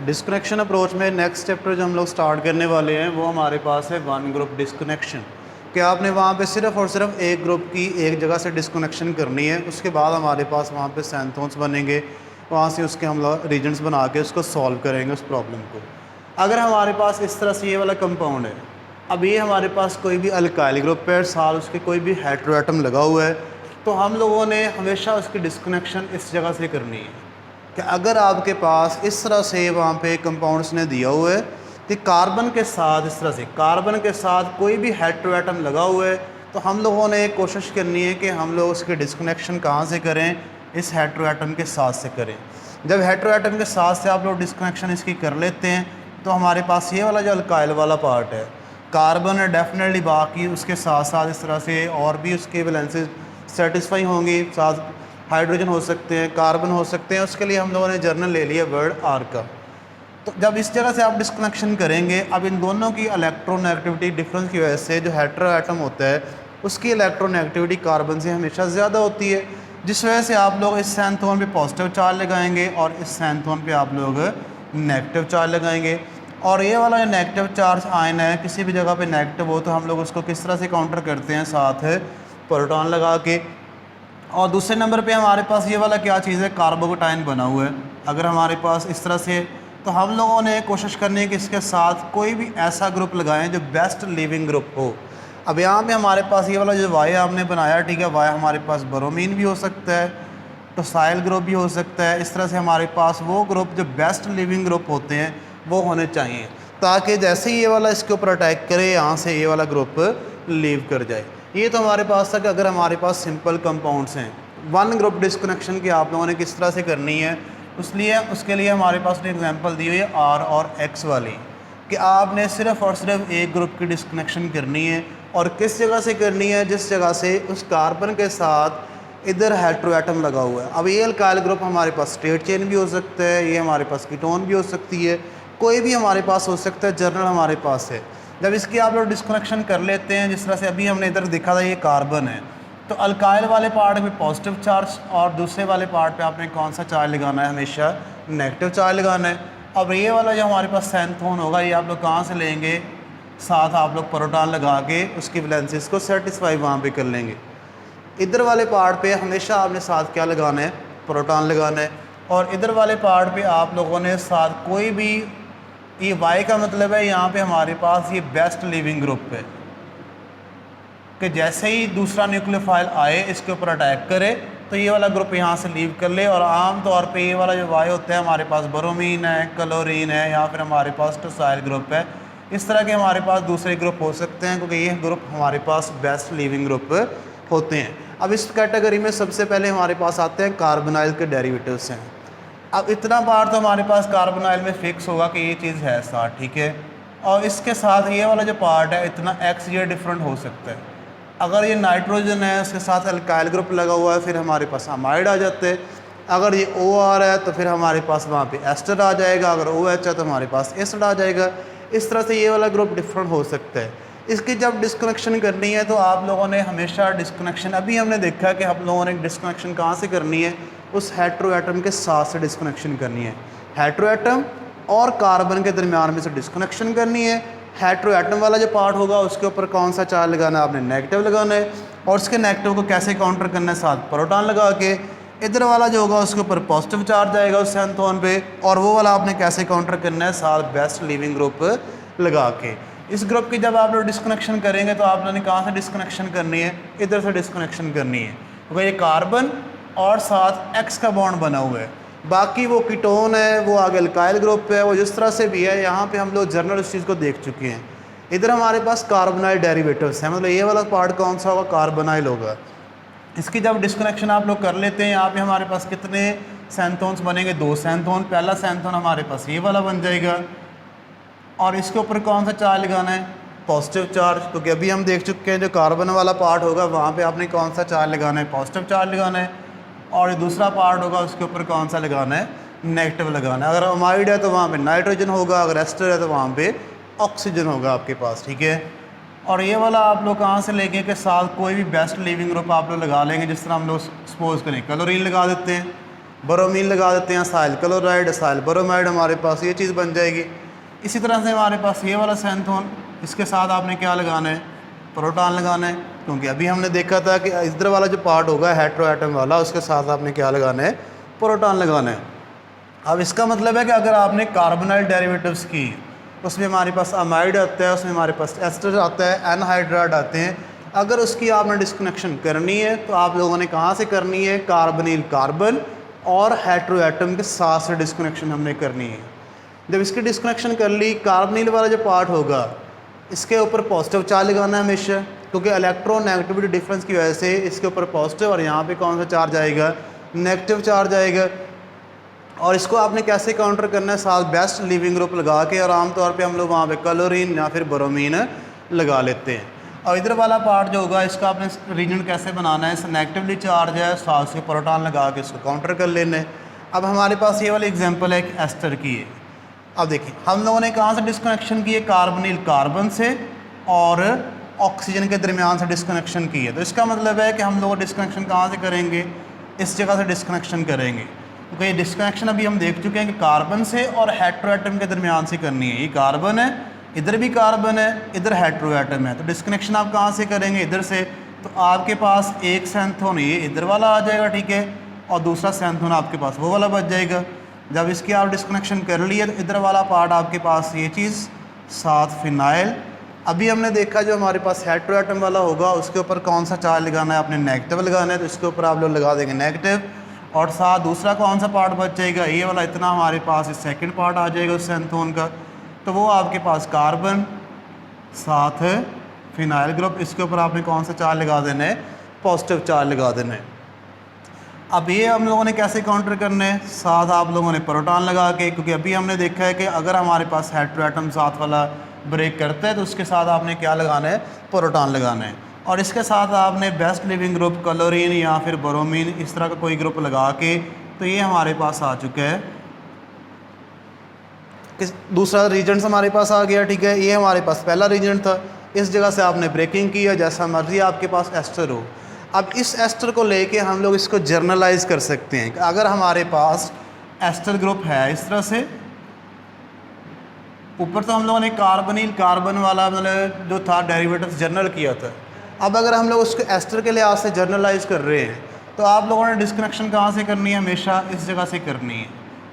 Disconnection approach में next chapter जो हम लोग स्टार्ट करने वाले हैं वो हमारे पास है वन ग्रुप डिस्कनेक्शन। कि आपने वहाँ पे सिर्फ और सिर्फ एक ग्रुप की एक जगह से डिस्कनेक्शन करनी है, उसके बाद हमारे पास वहाँ पे सैंथोन्स बनेंगे, वहाँ से उसके हम लोग रीजन्स बना के उसको सॉल्व करेंगे उस प्रॉब्लम को। अगर हमारे पास इस तरह से ये वाला कंपाउंड है, अब ये हमारे पास कोई भी अल्काइल ग्रुप है, साथ उसके कोई भी हेटेरोएटम लगा हुआ है, तो हम लोगों ने हमेशा उसकी डिस्कनेक्शन इस जगह से करनी है कि अगर आपके पास इस तरह से वहाँ पे कंपाउंड्स ने दिया हुआ है कि कार्बन के साथ इस तरह से कार्बन के साथ कोई भी हेटेरोएटम लगा हुआ है, तो हम लोगों ने कोशिश करनी है कि हम लोग उसकी डिस्कनेक्शन कहाँ से करें, इस हेटेरोएटम के साथ से करें। जब हेटेरोएटम के साथ से आप लोग डिस्कनेक्शन इसकी कर लेते हैं तो हमारे पास ये वाला जो अल्काइल वाला पार्ट है, कार्बन है डेफिनेटली, बाकी उसके साथ साथ इस तरह से और भी उसके वैलेंसेस सेटिस्फाई होंगी, साथ हाइड्रोजन हो सकते हैं, कार्बन हो सकते हैं, उसके लिए हम लोगों ने जर्नल ले लिया वर्ड आर का। तो जब इस जगह से आप डिस्कनेक्शन करेंगे, अब इन दोनों की इलेक्ट्रोनेगेटिविटी डिफरेंस की वजह से जो हेटेरोएटम होता है उसकी इलेक्ट्रोनेगेटिविटी कार्बन से हमेशा ज़्यादा होती है, जिस वजह से आप लोग इस सैंथोन पे पॉजिटिव चार्ज लगाएंगे और इस सैंथोन पे आप लोग नेगेटिव चार्ज लगाएंगे। और ये वाला जो नेगेटिव चार्ज आयन है किसी भी जगह पे नेगेटिव हो तो हम लोग उसको किस तरह से काउंटर करते हैं, साथ प्रोटॉन लगा के। और दूसरे नंबर पे हमारे पास ये वाला क्या चीज़ है, कार्बोकेटाइन बना हुआ है। अगर हमारे पास इस तरह से, तो हम लोगों ने कोशिश करनी है कि इसके साथ कोई भी ऐसा ग्रुप लगाएं जो बेस्ट लिविंग ग्रुप हो। अब यहाँ पे हमारे पास ये वाला जो वाई हमने बनाया, ठीक है, वाई हमारे पास ब्रोमीन भी हो सकता है, टोसाइल ग्रुप भी हो सकता है। इस तरह से हमारे पास वो ग्रुप जो बेस्ट लिविंग ग्रुप होते हैं वो होने चाहिए, ताकि जैसे ही ये वाला इसके ऊपर अटैक करे यहाँ से ये वाला ग्रुप लीव कर जाए। ये तो हमारे पास था कि अगर हमारे पास सिंपल कंपाउंड्स हैं, वन ग्रुप डिस्कनेक्शन की आप लोगों ने किस तरह से करनी है, उसके लिए हमारे पास ने एग्जांपल दी हुई है आर और एक्स वाली, कि आपने सिर्फ और सिर्फ एक ग्रुप की डिस्कनेक्शन करनी है। और किस जगह से करनी है, जिस जगह से उस कार्बन के साथ इधर हेटेरोएटम लगा हुआ है। अब ये अल्काइल ग्रुप हमारे पास स्ट्रेट चेन भी हो सकता है, ये हमारे पास कीटोन भी हो सकती है, कोई भी हमारे पास हो सकता है, जर्नल हमारे पास है। जब इसकी आप लोग डिस्कनेक्शन कर लेते हैं, जिस तरह से अभी हमने इधर देखा था ये कार्बन है, तो अल्काइल वाले पार्ट में पॉजिटिव चार्ज और दूसरे वाले पार्ट पे आपने कौन सा चार्ज लगाना है, हमेशा नेगेटिव चार्ज लगाना है। अब ये वाला जो हमारे पास सैंथोन होगा, ये आप लोग कहाँ से लेंगे, साथ आप लोग प्रोटॉन लगा के उसकी वैलेंसेस को सेटिस्फाई वहाँ पे कर लेंगे। इधर वाले पार्ट पे हमेशा आपने साथ क्या लगाना है, प्रोटॉन लगाना है। और इधर वाले पार्ट पे आप लोगों ने साथ कोई भी, ये वाई का मतलब है यहाँ पे हमारे पास ये बेस्ट लिविंग ग्रुप है, कि जैसे ही दूसरा न्यूक्लियोफाइल आए इसके ऊपर अटैक करे तो ये वाला ग्रुप यहाँ से लीव कर ले। और आम तौर पे ये वाला जो वाई होता है हमारे पास ब्रोमीन है, क्लोरीन है, या फिर हमारे पास टोसाइल ग्रुप है। इस तरह के हमारे पास दूसरे ग्रुप हो सकते हैं, क्योंकि ये ग्रुप हमारे पास बेस्ट लिविंग ग्रुप होते हैं। अब इस कैटेगरी में सबसे पहले हमारे पास आते हैं कार्बोनाइल के डेरिवेटिव्स हैं। अब इतना बार तो हमारे पास कार्बोनाइल में फिक्स होगा कि ये चीज़ है साथ, ठीक है। और इसके साथ ये वाला जो पार्ट है इतना एक्स ये डिफरेंट हो सकता है। अगर ये नाइट्रोजन है उसके साथ अल्काइल ग्रुप लगा हुआ है, फिर हमारे पास अमाइड आ जाते हैं। अगर ये ओ आर है तो फिर हमारे पास वहाँ पे एस्टर आ जाएगा, अगर ओ एच है तो हमारे पास एसिड आ जाएगा। इस तरह से ये वाला ग्रुप डिफरेंट हो सकता है। इसकी जब डिस्कनेक्शन करनी है तो आप लोगों ने हमेशा डिस्कनेक्शन, अभी हमने देखा कि हम लोगों ने डिस्कनेक्शन कहाँ से करनी है, उस हेटेरोएटम के साथ से डिस्कनेक्शन करनी है। हेटेरोएटम और कार्बन के दरमियान में से डिस्कनेक्शन करनी है। हेटेरोएटम वाला जो पार्ट होगा उसके ऊपर कौन सा चार्ज लगाना है, आपने नेगेटिव लगाना है। और उसके नेगेटिव को कैसे काउंटर करना है, साथ प्रोटॉन लगा के। इधर वाला जो होगा उसके ऊपर पॉजिटिव चार्ज आएगा उस सैंथोन पे, और वो वाला आपने कैसे काउंटर करना है, साथ बेस्ट लिविंग ग्रुप लगा के। इस ग्रुप की जब आप लोग डिस्कनेक्शन करेंगे तो आप लोगों ने कहाँ से डिस्कनेक्शन करनी है, इधर से डिस्कनेक्शन करनी है, क्योंकि ये कार्बन और साथ एक्स का बॉन्ड बना हुआ है। बाकी वो कीटोन है, वो आगे अल्काइल ग्रुप है, वो जिस तरह से भी है। यहाँ पे हम लोग जर्नल इस चीज़ को देख चुके हैं। इधर हमारे पास कार्बोनाइल डेरिवेटिव्स हैं, मतलब ये वाला पार्ट कौन सा होगा, कार्बोनाइल होगा। इसकी जब डिस्कनेक्शन आप लोग कर लेते हैं, यहाँ पे हमारे पास कितने सैंथोन्स बनेंगे, 2 सैंथोन। पहला सैंथोन हमारे पास ये वाला बन जाएगा, और इसके ऊपर कौन सा चार्ज लगाना है, पॉजिटिव चार्ज। क्योंकि अभी हम देख चुके हैं जो कार्बन वाला पार्ट होगा वहाँ पे आपने कौन सा चार्ज लगाना है, पॉजिटिव चार्ज लगाना है। और दूसरा पार्ट होगा उसके ऊपर कौन सा लगाना है, नेगेटिव लगाना है। अगर अमाइड है तो वहाँ पे नाइट्रोजन होगा, अगर एस्टर है तो वहाँ पे ऑक्सीजन होगा आपके पास, ठीक है। और ये वाला आप लोग कहाँ से लेंगे कि साथ कोई भी बेस्ट लिविंग ग्रुप आप लोग लगा लेंगे। जिस तरह हम लोग सपोज करें क्लोरीन लगा देते हैं, ब्रोमीन लगा देते हैं, असाइल क्लोराइड, असाइल ब्रोमाइड, हमारे पास ये चीज़ बन जाएगी। इसी तरह से हमारे पास ये वाला सैंथोन, इसके साथ आपने क्या लगाना है, प्रोटॉन लगाना है, क्योंकि अभी हमने देखा था कि इधर वाला जो पार्ट होगा हेटेरो एटम वाला, उसके साथ आपने क्या लगाना है, प्रोटॉन लगाना है। अब इसका मतलब है कि अगर आपने कार्बोनाइल डेरिवेटिव्स की, उसमें हमारे पास अमाइड आता है, उसमें हमारे पास एस्टर आता है, एनहाइड्राइड आते हैं, अगर उसकी आपने डिस्कनेक्शन करनी है तो आप लोगों ने कहाँ से करनी है, कार्बोनिल कार्बन और हेटेरो एटम के साथ से डिस्कनेक्शन हमने करनी है। जब इसकी डिस्कनेक्शन कर ली, कार्बोनिल वाला जो पार्ट होगा इसके ऊपर पॉजिटिव चार्ज लगाना है हमेशा, क्योंकि इलेक्ट्रोनेगेटिविटी डिफरेंस की वजह से इसके ऊपर पॉजिटिव और यहाँ पे कौन सा चार्ज आएगा, नेगेटिव चार्ज आएगा। और इसको आपने कैसे काउंटर करना है, साथ बेस्ट लिविंग ग्रुप लगा के, और आमतौर पे हम लोग वहाँ पे क्लोरीन या फिर ब्रोमीन लगा लेते हैं। और इधर वाला पार्ट जो होगा इसका आपने रीजन कैसे बनाना है, इस नेगेटिवली चार्ज है, साथ से प्रोटॉन लगा के इसको काउंटर कर लेना है। अब हमारे पास ये वाला एग्जाम्पल है कि एस्टर की है। अब देखिए हम लोगों ने कहाँ से डिस्कनेक्शन की है, कार्बोनिल कार्बन से और ऑक्सीजन के दरमियान से डिस्कनेक्शन की है। तो इसका मतलब है कि हम लोग डिस्कनेक्शन कहाँ से करेंगे, इस जगह से डिस्कनेक्शन करेंगे, क्योंकि ये डिस्कनेक्शन अभी हम देख चुके हैं कि कार्बन से और हेटेरो एटम के दरमियान से करनी है। ये कार्बन है, इधर भी कार्बन है, इधर हेटेरो एटम है, तो डिस्कनेक्शन आप कहाँ से करेंगे, इधर से। तो आपके पास एक सैंथोन ये इधर वाला आ जाएगा, ठीक है, और दूसरा सैंथोन आपके पास वो वाला बच जाएगा। जब इसकी आप डिस्कनेक्शन कर लिए तो इधर वाला पार्ट आपके पास ये चीज़, साथ फिनाइल। अभी हमने देखा जो हमारे पास हेटेरो एटम वाला होगा उसके ऊपर कौन सा चार्ज लगाना है, आपने नेगेटिव लगाना है, तो इसके ऊपर आप लोग लगा देंगे नेगेटिव। और साथ दूसरा कौन सा पार्ट बच जाएगा, ये वाला, इतना हमारे पास इस सेकंड पार्ट आ जाएगा उस सैंथोन का, तो वो आपके पास कार्बन साथ फिनाइल ग्रुप, इसके ऊपर आपने कौन सा चार्ज लगा देना है, पॉजिटिव चार्ज लगा देना है। अब ये हम लोगों ने कैसे काउंटर करना है, साथ आप लोगों ने प्रोटॉन लगा के, क्योंकि अभी हमने देखा है कि अगर हमारे पास हेटेरो एटम साथ वाला ब्रेक करता है तो उसके साथ आपने क्या लगाना है, प्रोटॉन लगाना है। और इसके साथ आपने बेस्ट लिविंग ग्रुप क्लोरीन या फिर ब्रोमीन, इस तरह का कोई ग्रुप लगा के, तो ये हमारे पास आ चुका है, दूसरा रीजन हमारे पास आ गया, ठीक है। ये हमारे पास पहला रीजन था, इस जगह से आपने ब्रेकिंग किया, जैसा मर्जी आपके पास एस्टर हो। अब इस एस्टर को लेके हम लोग इसको जर्नलाइज कर सकते हैं। अगर हमारे पास एस्टर ग्रुप है इस तरह से, ऊपर तो हम लोगों ने कार्बोनिल कार्बन वाला मतलब जो था डेरिवेटिव जर्नल किया था, अब अगर हम लोग उसको एस्टर के लिहाज से जर्नलाइज कर रहे हैं तो आप लोगों ने डिस्कनेक्शन कहाँ से करनी है, हमेशा इस जगह से करनी है।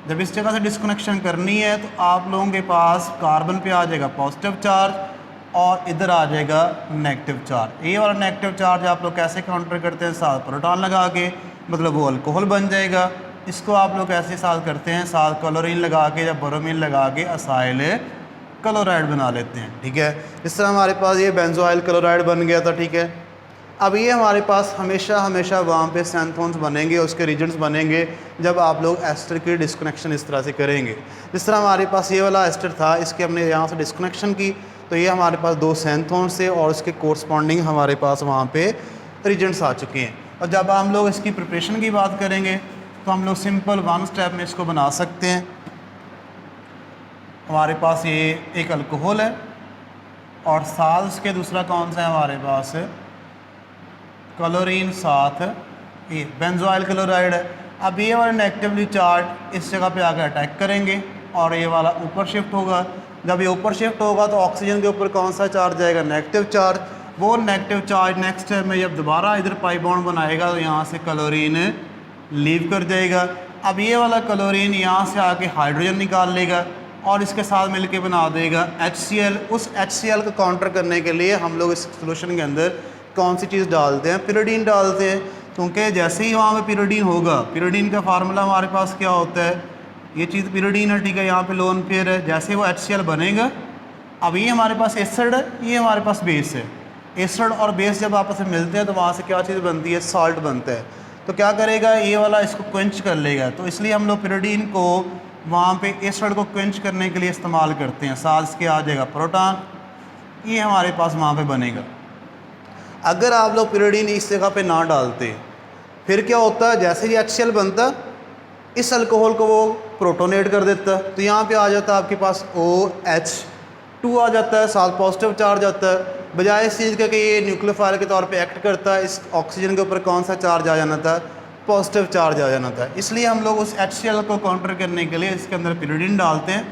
जब इस जगह से डिस्कनेक्शन करनी है तो आप लोगों के पास कार्बन पे आ जाएगा पॉजिटिव चार्ज और इधर आ जाएगा नेगेटिव चार्ज। ये वाला नेगेटिव चार्ज आप लोग कैसे काउंटर करते हैं, साथ प्रोटॉन लगा के, मतलब वो अल्कोहल बन जाएगा। इसको आप लोग कैसे साथ करते हैं, साथ क्लोरीन लगा के या ब्रोमीन लगा के असाइल क्लोराइड बना लेते हैं, ठीक है। इस तरह हमारे पास ये बेंजोइल क्लोराइड बन गया था, ठीक है। अब ये हमारे पास हमेशा हमेशा वहाँ पे सैंथोन्स बनेंगे, उसके रीजन्स बनेंगे जब आप लोग एस्टर की डिस्कनेक्शन इस तरह से करेंगे। जिस तरह हमारे पास ये वाला एस्टर था, इसके हमने यहाँ से डिस्कनेक्शन की, तो ये हमारे पास दो सैंथोन्स थे और उसके कोरस्पॉन्डिंग हमारे पास वहाँ पे रीजन्स आ चुके हैं। और जब हम लोग इसकी प्रिपरेशन की बात करेंगे तो हम लोग सिंपल वन स्टेप में इसको बना सकते हैं। हमारे पास ये एक अल्कोहल है और साथ उसके दूसरा कौन सा है हमारे पास, क्लोरीन, साथ ये बेंजोइल क्लोराइड है। अब ये वाला नेगेटिवली चार्ज इस जगह पे आकर अटैक करेंगे और ये वाला ऊपर शिफ्ट होगा। जब ये ऊपर शिफ्ट होगा तो ऑक्सीजन के ऊपर कौन सा चार्ज आएगा, नेगेटिव चार्ज। वो नेगेटिव चार्ज नेक्स्ट स्टेप में जब दोबारा इधर पाई बॉन्ड बनाएगा तो यहाँ से क्लोरीन लीव कर जाएगा। अब ये वाला क्लोरीन यहाँ से आके हाइड्रोजन निकाल लेगा और इसके साथ मिलके बना देगा HCl। उस HCl को काउंटर करने के लिए हम लोग इस सोल्यूशन के अंदर कौन सी चीज़ डालते हैं, पिरिडीन डालते हैं, क्योंकि जैसे ही वहाँ पे पिरिडीन होगा, पिरिडीन का फार्मूला हमारे पास क्या होता है, ये चीज़ पिरिडीन है, ठीक है, यहाँ पे लोन पेयर है। जैसे वो HCl बनेगा, अब ये हमारे पास एसिड है, ये हमारे पास बेस है। एसिड और बेस जब आपस में मिलते हैं तो वहाँ से क्या चीज़ बनती है, सॉल्ट बनता है। तो क्या करेगा, ये वाला इसको क्वेंच कर लेगा। तो इसलिए हम लोग पिरिडीन को वहाँ पे एसिड को क्वेंच करने के लिए इस्तेमाल करते हैं। साथ इसके आ जाएगा प्रोटॉन, ये हमारे पास वहाँ पे बनेगा। अगर आप लोग पिरिडीन इस जगह पे ना डालते फिर क्या होता है, जैसे ही HCl बनता इस अल्कोहल को वो प्रोटोनेट कर देता, तो यहाँ पे आ जाता है आपके पास OH2 आ जाता है, साथ पॉजिटिव चार्ज आता है। बजाय इस चीज़ का कि ये न्यूक्लियोफाइल के तौर पे एक्ट करता है, इस ऑक्सीजन के ऊपर कौन सा चार्ज आ जाना था, पॉजिटिव चार्ज आ जाना था। इसलिए हम लोग उस HCl को काउंटर करने के लिए इसके अंदर पिरिडीन डालते हैं।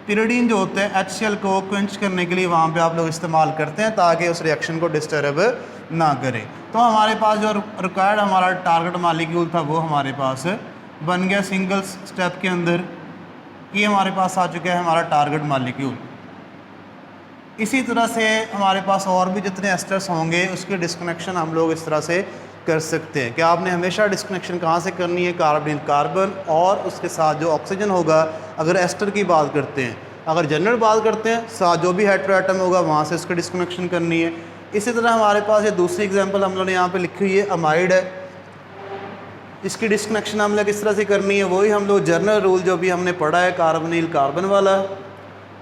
पिरिडीन जो होता है HCl को क्वेंच करने के लिए वहाँ पे आप लोग इस्तेमाल करते हैं ताकि उस रिएक्शन को डिस्टर्ब ना करें। तो हमारे पास जो रिक्वायर्ड हमारा टारगेट मालिक्यूल था वो हमारे पास बन गया सिंगल स्टेप के अंदर। ये हमारे पास आ चुका है हमारा टारगेट मालिक्यूल। इसी तरह से हमारे पास और भी जितने एस्टर्स होंगे उसके डिस्कनेक्शन हम लोग इस तरह से कर सकते हैं कि आपने हमेशा डिस्कनेक्शन कहाँ से करनी है, कार्बोनिल कार्बन और उसके साथ जो ऑक्सीजन होगा। अगर एस्टर की बात करते हैं, अगर जनरल बात करते हैं, साथ जो भी हेटेरो एटम होगा वहाँ से उसकी डिस्कनेक्शन करनी है। इसी तरह हमारे पास ये दूसरी एग्जांपल हम लोगों ने यहाँ पे लिखी हुई है, अमाइड है। इसकी डिस्कनेक्शन हम लोग किस तरह से करनी है, वही हम लोग जर्नल रूल जो भी हमने पढ़ा है कार्बोनिल कार्बन वाला,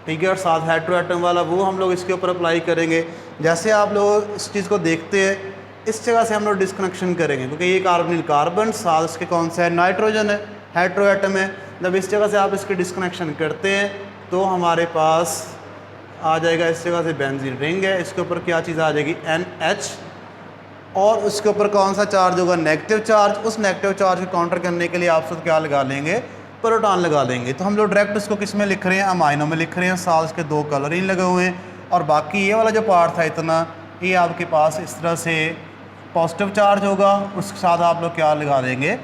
ठीक है, और साथ हेटेरो एटम वाला, वो हम लोग इसके ऊपर अप्लाई करेंगे। जैसे आप लोग इस चीज़ को देखते हैं इस जगह से हम लोग डिस्कनेक्शन करेंगे क्योंकि ये कार्बोनिल कार्बन साथ उसके कौन सा है, नाइट्रोजन है, हेटेरो एटम है। जब इस जगह से आप इसकी डिस्कनेक्शन करते हैं तो हमारे पास आ जाएगा, इस जगह से बेंजीन रिंग है, इसके ऊपर क्या चीज़ आ जाएगी, NH, और उसके ऊपर कौन सा चार्ज होगा, नेगेटिव चार्ज। उस नेगेटिव चार्ज को काउंटर करने के लिए आप सब क्या लगा लेंगे, प्रोटॉन लगा लेंगे। तो हम लोग डायरेक्ट इसको किस में लिख रहे हैं, अमाइनो में लिख रहे हैं, साथ उसके 2 कलोरीन लगे हुए हैं। और बाकी ये वाला जो पार्ट था इतना, ये आपके पास इस तरह से पॉजिटिव चार्ज होगा, उसके साथ आप लोग क्या लगा देंगे,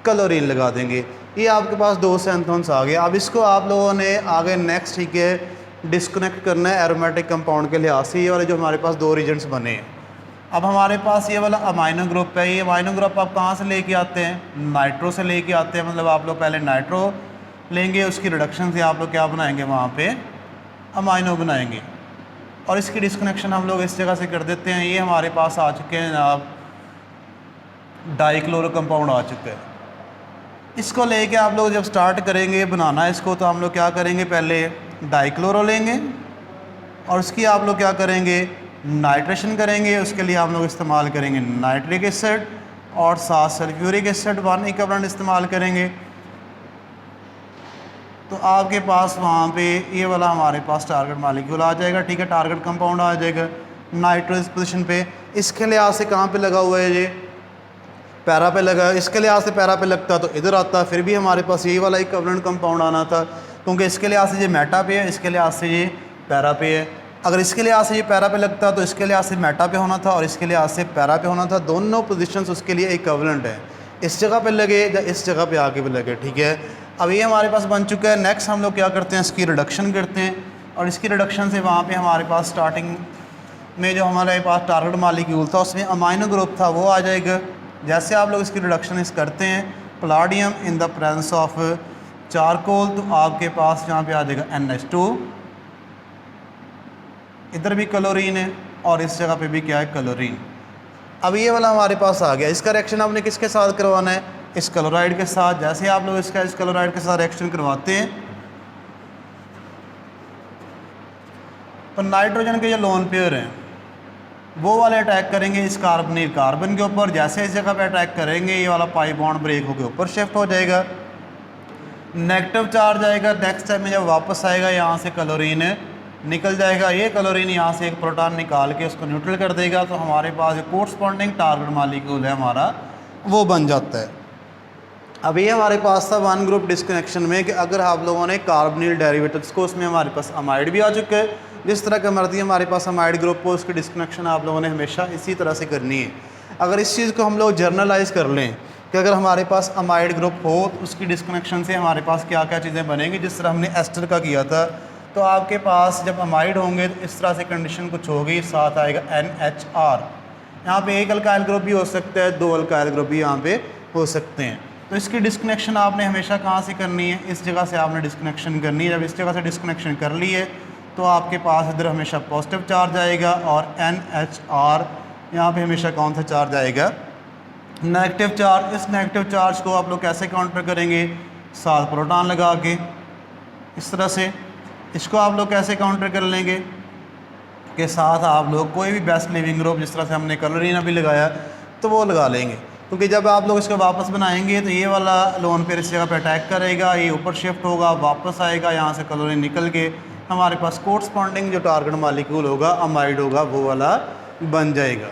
क्लोरीन लगा देंगे। ये आपके पास 2 सेंथोन्स आ गए। अब इसको आप लोगों ने आगे नेक्स्ट, ठीक है, डिस्कनेक्ट करना है एरोमेटिक कंपाउंड के लिहाज से। ये वाले जो हमारे पास 2 रीजेंट्स बने हैं, अब हमारे पास ये वाला अमाइनो ग्रुप है। ये अमाइनो ग्रुप आप कहाँ से लेके आते हैं, नाइट्रो से लेके आते हैं। मतलब आप लोग पहले नाइट्रो लेंगे, उसकी रिडक्शन से आप लोग क्या बनाएंगे, वहाँ पे अमाइनो बनाएंगे, और इसकी डिस्कनेक्शन हम लोग इस जगह से कर देते हैं। ये हमारे पास आ चुके हैं जनाब डाइक्लोरो कंपाउंड आ चुका है। इसको लेके आप लोग जब स्टार्ट करेंगे बनाना इसको, तो हम लोग क्या करेंगे, पहले डाइक्लोरो लेंगे और उसकी आप लोग क्या करेंगे, नाइट्रेशन करेंगे। उसके लिए हम लोग इस्तेमाल करेंगे नाइट्रिक एसिड और साथ सल्फ्यूरिक एसिड 1 इक्विवेलेंट इस्तेमाल करेंगे। तो आपके पास वहाँ पे ये वाला हमारे पास टारगेट मालिक्यूल आ जाएगा, ठीक है, टारगेट कंपाउंड आ जाएगा नाइट्रो इस पोजीशन पे। इसके लिहाज से कहाँ पे लगा हुआ है, ये पैरा पे लगा है। इसके लिहाज से पैरा पे लगता तो इधर आता, फिर भी हमारे पास यही वाला इक्विवेलेंट कंपाउंड आना था, क्योंकि इसके लिहाज से ये मेटा पे है, इसके लिहाज से ये पैरा पे है। अगर इसके लिहाज से ये पैरा पे लगता तो इसके लिहाज से मेटा पे होना था और इसके लिहाज से पैरा पे होना था। दोनों पोजीशंस उसके लिए इक्विवेलेंट है, इस जगह पे लगे या इस जगह पे आके भी लगे, ठीक है। अब ये हमारे पास बन चुका है। नेक्स्ट हम लोग क्या करते हैं, इसकी रिडक्शन करते हैं, और इसकी रिडक्शन से वहाँ पे हमारे पास स्टार्टिंग में जो हमारे पास टारगेट मालिक्यूल था उसमें अमाइनो ग्रुप था वो आ जाएगा। जैसे आप लोग इसकी रिडक्शन इस करते हैं, Palladium in the presence of charcoal, तो आपके पास यहाँ पे आ जाएगा NH2, इधर भी क्लोरीन है और इस जगह पे भी क्या है, क्लोरीन। अब ये वाला हमारे पास आ गया। इसका रिएक्शन आपने किसके साथ करवाना है, इस क्लोराइड के साथ। जैसे आप लोग इसका इस क्लोराइड के साथ रिएक्शन करवाते हैं तो नाइट्रोजन के जो लोन पेयर हैं वो वाले अटैक करेंगे इस कार्बोनिल कार्बन के ऊपर। जैसे इस जगह पे अटैक करेंगे ये वाला पाई बॉन्ड ब्रेक होकर ऊपर शिफ्ट हो जाएगा, नेगेटिव चार्ज आएगा। नेक्स्ट टाइम में जब वापस आएगा यहाँ से क्लोरीन निकल जाएगा, ये क्लोरीन यहाँ से एक प्रोटॉन निकाल के उसको न्यूट्रल कर देगा, तो हमारे पास जो कोरस्पॉन्डिंग टारगेट मालिक्यूल है हमारा वो बन जाता है। अब ये हमारे पास था 1 ग्रुप डिस्कनेक्शन में कि अगर आप लोगों ने कार्बोनिल डेरिवेटिव्स को, उसमें हमारे पास अमाइड भी आ चुका है। जिस तरह का मर्जी हमारे पास अमाइड ग्रुप को, उसकी डिस्कनेक्शन आप लोगों ने हमेशा इसी तरह से करनी है। अगर इस चीज़ को हम लोग जर्नलाइज कर लें कि अगर हमारे पास अमाइड ग्रुप हो तो उसकी डिस्कनेक्शन से हमारे पास क्या क्या चीज़ें बनेंगी, जिस तरह हमने एस्टर का किया था। तो आपके पास जब अमाइड होंगे तो इस तरह से कंडीशन कुछ होगी, साथ आएगा NHR। यहाँ पे एक अल्काइल ग्रुप भी हो सकता है, 2 अल्काइल ग्रुप भी यहाँ पे हो सकते हैं। तो इसकी डिस्कनेक्शन आपने हमेशा कहाँ से करनी है, इस जगह से आपने डिस्कनेक्शन करनी है। जब इस जगह से डिस्कनेक्शन कर ली है तो आपके पास इधर हमेशा पॉजिटिव चार्ज आएगा और NHR यहाँ पे हमेशा कौन सा चार्ज आएगा, नेगेटिव चार्ज। इस नेगेटिव चार्ज को आप लोग कैसे काउंटर करेंगे, साथ प्रोटॉन लगा के इस तरह से। इसको आप लोग कैसे काउंटर कर लेंगे के साथ आप लोग कोई भी बेस्ट लिविंग ग्रुप, जिस तरह से हमने क्लोरीन अभी लगाया तो वो लगा लेंगे, क्योंकि जब आप लोग इसको वापस बनाएंगे तो ये वाला लोन पेयर इस जगह पे अटैक करेगा, ये ऊपर शिफ्ट होगा, वापस आएगा, यहाँ से क्लोरीन निकल के हमारे पास कोरस्पॉन्डिंग जो टारगेट मालिक्यूल होगा अमाइड होगा वो वाला बन जाएगा।